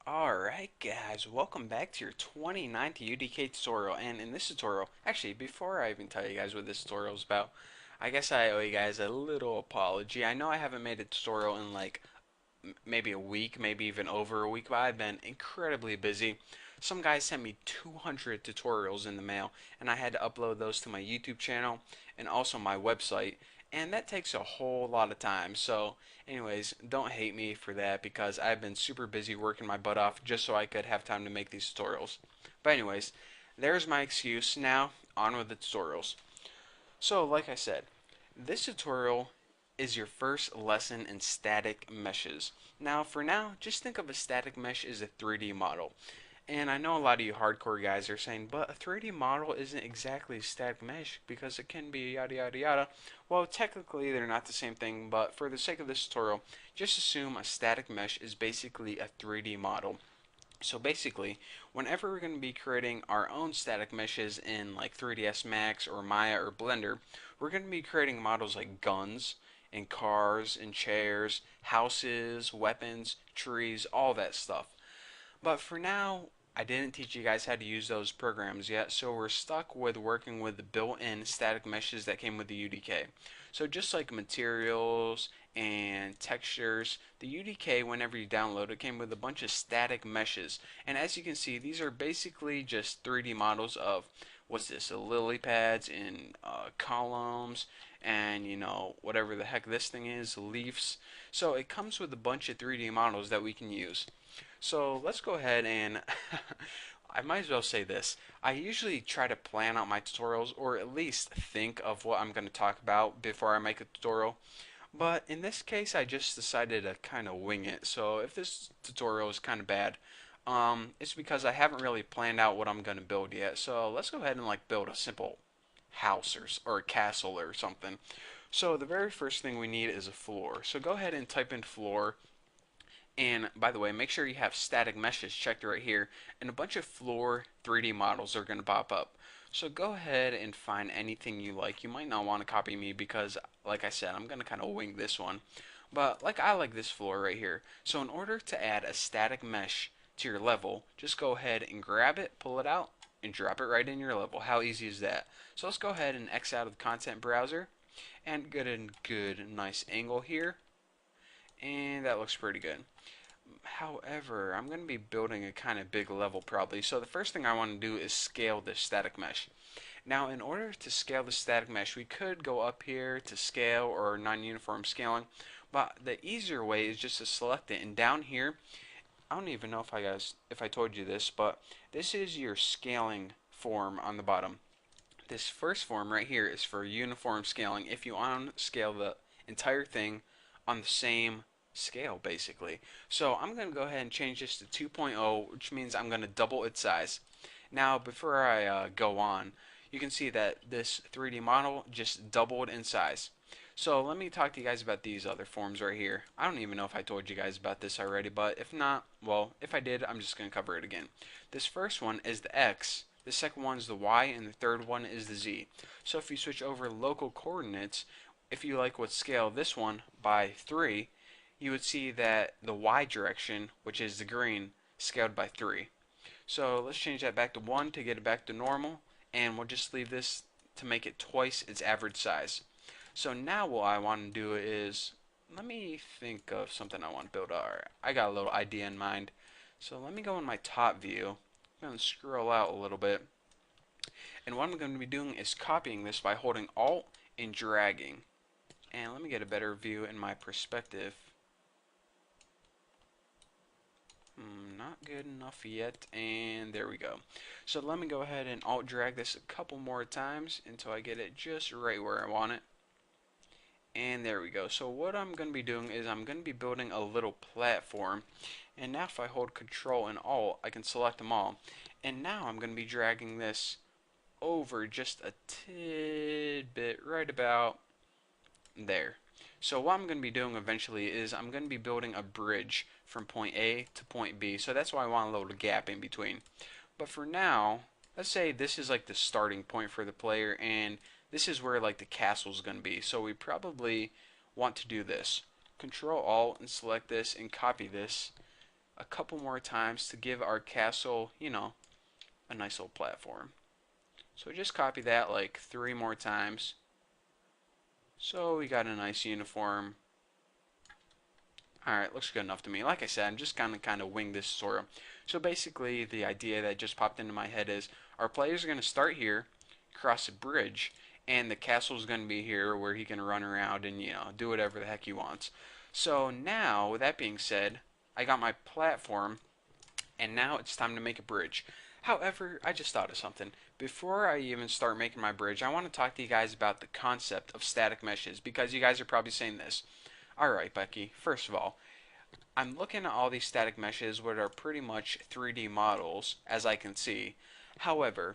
Alright guys, welcome back to your 29th UDK tutorial, and in this tutorial, actually before I even tell you guys what this tutorial is about, I guess I owe you guys a little apology. I know I haven't made a tutorial in like maybe a week, maybe even over a week, but I've been incredibly busy. Some guys sent me 200 tutorials in the mail, and I had to upload those to my YouTube channel and also my website, and that takes a whole lot of time. So, anyways, don't hate me for that because I've been super busy working my butt off just so I could have time to make these tutorials. But anyways, there's my excuse. Now, on with the tutorials. So, like I said, this tutorial is your first lesson in static meshes. Now, for now, just think of a static mesh as a 3D model. And I know a lot of you hardcore guys are saying, but a 3D model isn't exactly a static mesh because it can be yada yada yada. Well, technically they're not the same thing, but for the sake of this tutorial, just assume a static mesh is basically a 3D model. So basically, whenever we're going to be creating our own static meshes in like 3ds Max or Maya or Blender, we're going to be creating models like guns and cars and chairs, houses, weapons, trees, all that stuff. But for now, I didn't teach you guys how to use those programs yet, so we're stuck with working with the built-in static meshes that came with the UDK. So just like materials and textures, the UDK, whenever you download it, came with a bunch of static meshes. And as you can see, these are basically just 3D models of, what's this, lily pads and columns and, whatever the heck this thing is, leaves. So it comes with a bunch of 3D models that we can use. So let's go ahead and I might as well say this. I usually try to plan out my tutorials or at least think of what I'm going to talk about before I make a tutorial. But in this case, I just decided to kind of wing it. So if this tutorial is kind of bad, it's because I haven't really planned out what I'm going to build yet. So let's go ahead and like build a simple house or a castle or something. So the very first thing we need is a floor. So go ahead and type in floor, and by the way, make sure you have static meshes checked right here, and a bunch of floor 3D models are going to pop up. So go ahead and find anything you like. You might not want to copy me because, like I said, I'm going to kind of wing this one. But like I like this floor right here. So in order to add a static mesh to your level, just go ahead and grab it, pull it out, and drop it right in your level. How easy is that? So let's go ahead and X out of the content browser and get a good nice angle here. And that looks pretty good. However, I'm going to be building a kind of big level probably. So the first thing I want to do is scale this static mesh. Now, in order to scale the static mesh, we could go up here to scale or non-uniform scaling, but the easier way is just to select it. And down here, I don't even know if I told you this, but this is your scaling form on the bottom. This first form right here is for uniform scaling. If you want to scale the entire thing on the same scale basically. So I'm going to go ahead and change this to 2.0, which means I'm going to double its size. Now before I go on, you can see that this 3D model just doubled in size. So let me talk to you guys about these other forms right here. I don't even know if I told you guys about this already, but if not, well, if I did, I'm just going to cover it again. This first one is the X, the second one is the Y, and the third one is the Z. So if you switch over local coordinates, if you like what scale this one by 3, you would see that the Y direction, which is the green, scaled by 3. So let's change that back to 1 to get it back to normal, and we'll just leave this to make it twice its average size. So now what I want to do is, let me think of something I want to build. Alright, I got a little idea in mind. So let me go in my top view. I'm going to scroll out a little bit. And what I'm going to be doing is copying this by holding Alt and dragging. And let me get a better view in my perspective. Not good enough yet, and there we go. So let me go ahead and alt drag this a couple more times until I get it just right where I want it. And there we go. So what I'm going to be doing is I'm going to be building a little platform, and now if I hold Control and Alt, I can select them all. And now I'm going to be dragging this over just a tidbit right about there. So what I'm going to be doing eventually is I'm going to be building a bridge from point A to point B. So that's why I want a little gap in between. But for now, let's say this is like the starting point for the player, and this is where like the castle is going to be. So we probably want to do this. Control Alt and select this and copy this a couple more times to give our castle, you know, a nice little platform. So just copy that like 3 more times. So we got a nice uniform. Alright, looks good enough to me. Like I said, I'm just gonna kind of wing this tutorial. So basically, the idea that just popped into my head is our players are going to start here, cross a bridge, and the castle's going to be here where he can run around and, you know, do whatever the heck he wants. So now, with that being said, I got my platform, and now it's time to make a bridge. However, I just thought of something. Before I even start making my bridge, I want to talk to you guys about the concept of static meshes, because you guys are probably saying this. Alright, Becky, first of all, I'm looking at all these static meshes, which are pretty much 3D models, as I can see. However,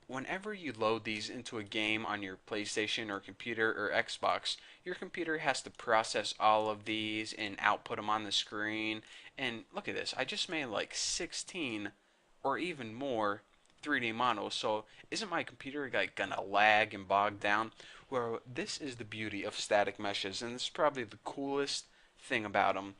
whenever you load these into a game on your PlayStation or computer or Xbox, your computer has to process all of these and output them on the screen. And look at this, I just made like 16 or even more 3D models. So isn't my computer like gonna lag and bog down? Well, this is the beauty of static meshes, and this is probably the coolest thing about them.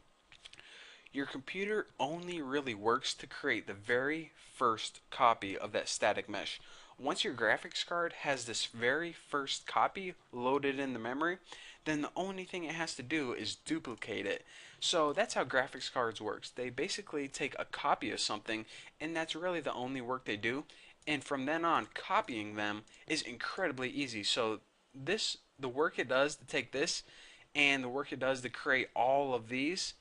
Your computer only really works to create the very first copy of that static mesh. Once your graphics card has this very first copy loaded in the memory, then the only thing it has to do is duplicate it. So that's how graphics cards works. They basically take a copy of something, and that's really the only work they do. And from then on, copying them is incredibly easy. So the work it does to take this and the work it does to create all of these,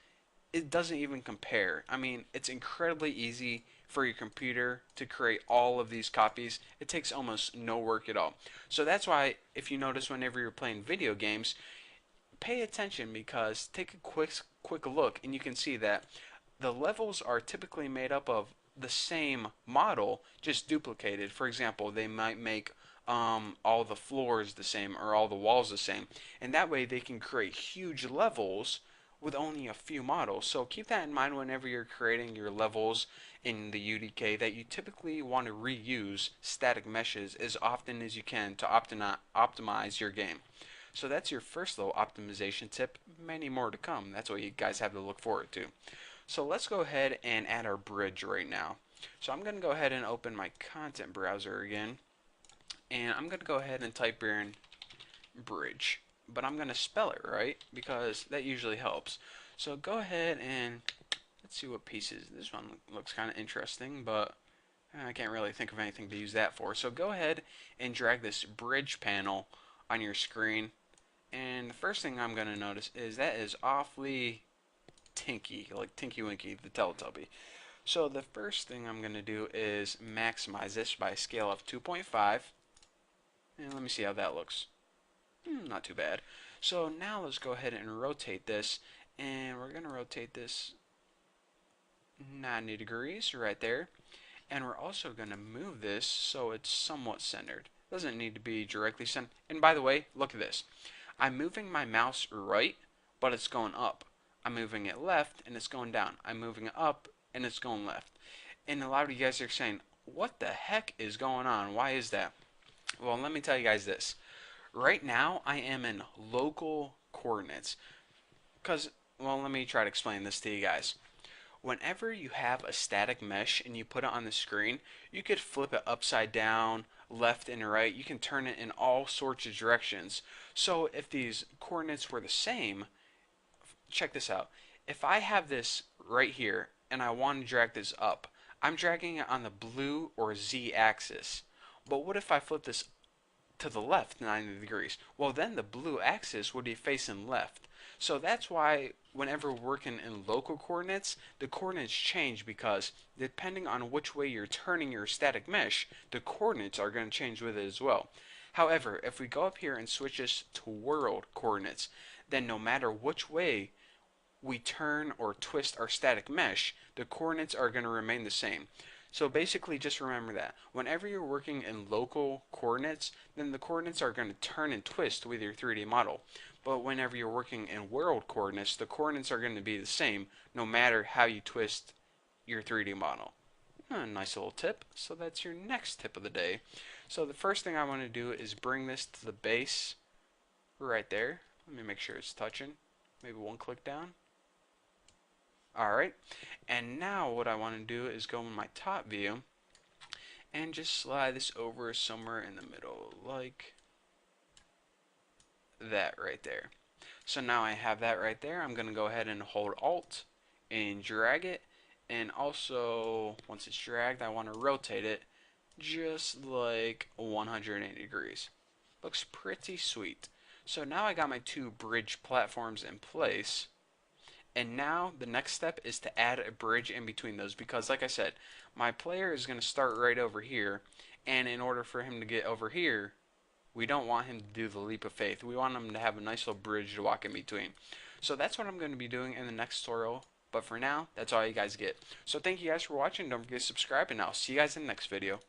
it doesn't even compare. I mean, it's incredibly easy for your computer to create all of these copies. It takes almost no work at all. So that's why, if you notice, whenever you're playing video games, pay attention, because take a quick look and you can see that the levels are typically made up of the same model, just duplicated. For example, they might make all the floors the same or all the walls the same, and that way they can create huge levels with only a few models. So keep that in mind whenever you're creating your levels in the UDK, that you typically want to reuse static meshes as often as you can to optimize your game. So that's your first little optimization tip. Many more to come. That's what you guys have to look forward to. So let's go ahead and add our bridge right now. So I'm going to go ahead and open my content browser again. And I'm going to go ahead and type in bridge. But I'm going to spell it right, because that usually helps. So go ahead and let's see what pieces. This one looks kind of interesting, but I can't really think of anything to use that for. So go ahead and drag this bridge panel on your screen. And the first thing I'm going to notice is that is awfully tinky, like Tinky Winky, the Teletubby. So the first thing I'm going to do is maximize this by a scale of 2.5. And let me see how that looks. Not too bad. So now let's go ahead and rotate this. And we're going to rotate this 90 degrees right there. And we're also going to move this so it's somewhat centered. Doesn't need to be directly centered. And by the way, look at this. I'm moving my mouse right, but it's going up. I'm moving it left, and it's going down. I'm moving it up, and it's going left. And a lot of you guys are saying, what the heck is going on? Why is that? Well, let me tell you guys this. Right now, I am in local coordinates. Because, well, let me try to explain this to you guys. Whenever you have a static mesh and you put it on the screen, you could flip it upside down, left and right. You can turn it in all sorts of directions. So if these coordinates were the same, check this out. If I have this right here and I want to drag this up, I'm dragging it on the blue or Z axis. But what if I flip this to the left 90 degrees? Well, then the blue axis would be facing left. So that's why whenever we're working in local coordinates, the coordinates change, because depending on which way you're turning your static mesh, the coordinates are going to change with it as well. However, if we go up here and switch this to world coordinates, then no matter which way we turn or twist our static mesh, the coordinates are going to remain the same. So basically, just remember that whenever you're working in local coordinates, then the coordinates are going to turn and twist with your 3D model. But whenever you're working in world coordinates, the coordinates are going to be the same no matter how you twist your 3D model. A nice little tip. So that's your next tip of the day. So the first thing I want to do is bring this to the base right there. Let me make sure it's touching. Maybe one click down. Alright, and now what I want to do is go in my top view and just slide this over somewhere in the middle, like that right there. So now I have that right there. I'm going to go ahead and hold Alt and drag it. And also, once it's dragged, I want to rotate it just like 180 degrees. Looks pretty sweet. So now I got my two bridge platforms in place. And now the next step is to add a bridge in between those because like I said, my player is going to start right over here. And in order for him to get over here, we don't want him to do the leap of faith. We want him to have a nice little bridge to walk in between. So that's what I'm going to be doing in the next tutorial. But for now, that's all you guys get. So thank you guys for watching. Don't forget to subscribe, and I'll see you guys in the next video.